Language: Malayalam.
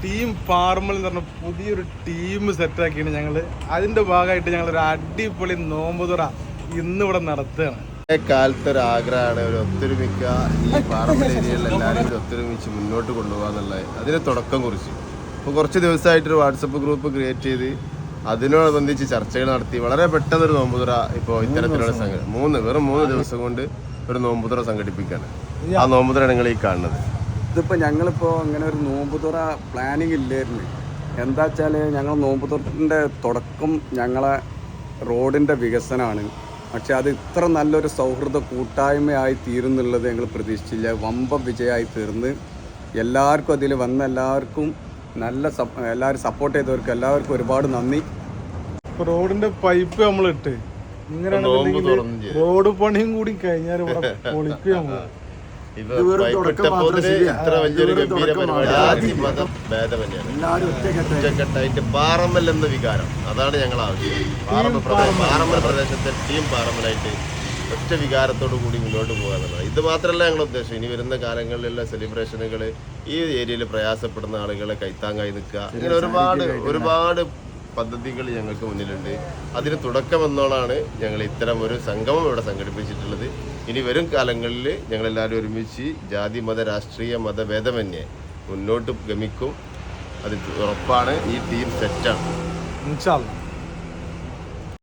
ടീം പാർമൽ എന്ന് പറഞ്ഞ പുതിയൊരു ടീം സെറ്റാക്കിയാണ് ഞങ്ങള്. അതിന്റെ ഭാഗമായിട്ട് ഞങ്ങളൊരു അടിപൊളി നോമ്പുതുറ ഇന്നിവിടെ നടത്തുകയാണ്. കാലത്ത് ഒരു ആഗ്രഹമാണ് ഒരു ഒത്തൊരുമിക്ക ഈ പാറമ്പൽ ഏരിയകളിൽ എല്ലാവരും ഒത്തൊരുമിച്ച് മുന്നോട്ട് കൊണ്ടുപോകാന്നുള്ളത്. അതിന് തുടക്കം കുറിച്ച് ഇപ്പോൾ കുറച്ച് ദിവസമായിട്ടൊരു വാട്സപ്പ് ഗ്രൂപ്പ് ക്രിയേറ്റ് ചെയ്ത് അതിനോടനുബന്ധിച്ച് ചർച്ചകൾ നടത്തി വളരെ പെട്ടെന്നൊരു നോമ്പുതുറ ഇപ്പോൾ ഇത്തരത്തിലുള്ള വെറും 3 ദിവസം കൊണ്ട് ഒരു നോമ്പുതുറ സംഘടിപ്പിക്കുകയാണ്. ആ നോമ്പുതുറ നിങ്ങൾ ഈ കാണുന്നത്. ഇതിപ്പോൾ ഞങ്ങളിപ്പോൾ ഇങ്ങനെ ഒരു നോമ്പുതുറ പ്ലാനിങ് ഇല്ലായിരുന്നു. എന്താ വെച്ചാൽ ഞങ്ങൾ നോമ്പുതുറൻ്റെ തുടക്കം ഞങ്ങളെ റോഡിൻ്റെ വികസനമാണ്. പക്ഷെ അത് ഇത്ര നല്ലൊരു സൗഹൃദ കൂട്ടായ്മയായി തീരുന്നുള്ളത് ഞങ്ങൾ പ്രതീക്ഷിച്ചില്ല. വമ്പ വിജയമായി തീർന്ന് എല്ലാവർക്കും അതിൽ വന്ന എല്ലാവർക്കും എല്ലാവരും സപ്പോർട്ട് ചെയ്തവർക്ക് എല്ലാവർക്കും ഒരുപാട് നന്ദി. റോഡിന്റെ പൈപ്പ് നമ്മളിട്ട് ഇങ്ങനെ റോഡ് പണിയും കൂടി കഴിഞ്ഞാൽ ഇവിടെ പൊളിക്കുകയും ഒറ്റക്കെട്ടായിട്ട് പാറമ്മൽ എന്ന വികാരം, അതാണ് ഞങ്ങൾ ആവശ്യം. പാറമ്മൽ പ്രദേശത്തെ ടീം പാറമ്മലായിട്ട് ഒറ്റ വികാരത്തോടു കൂടി മുന്നോട്ട് പോകാന്നുള്ളത്. ഇത് മാത്രമല്ല ഞങ്ങളുടെ ഉദ്ദേശം. ഇനി വരുന്ന കാലങ്ങളിലുള്ള സെലിബ്രേഷനുകൾ ഈ ഏരിയയിൽ പ്രയാസപ്പെടുന്ന ആളുകളെ കൈത്താങ്ങായി നിൽക്കുക, ഇങ്ങനെ ഒരുപാട് പദ്ധതികൾ ഞങ്ങൾക്ക് മുന്നിലുണ്ട്. അതിന് തുടക്കമെന്നോളാണ് ഞങ്ങൾ ഇത്തരം ഒരു സംഗമം ഇവിടെ സംഘടിപ്പിച്ചിട്ടുള്ളത്. ഇനി വരും കാലങ്ങളിൽ ഞങ്ങളെല്ലാവരും ഒരുമിച്ച് ജാതി മത രാഷ്ട്രീയ മതഭേദമന്യേ മുന്നോട്ട് ഗമിക്കും. അത് ഉറപ്പാണ്. ഈ ടീം സെറ്റാണ്. ഇൻഷാ അല്ലാഹ്.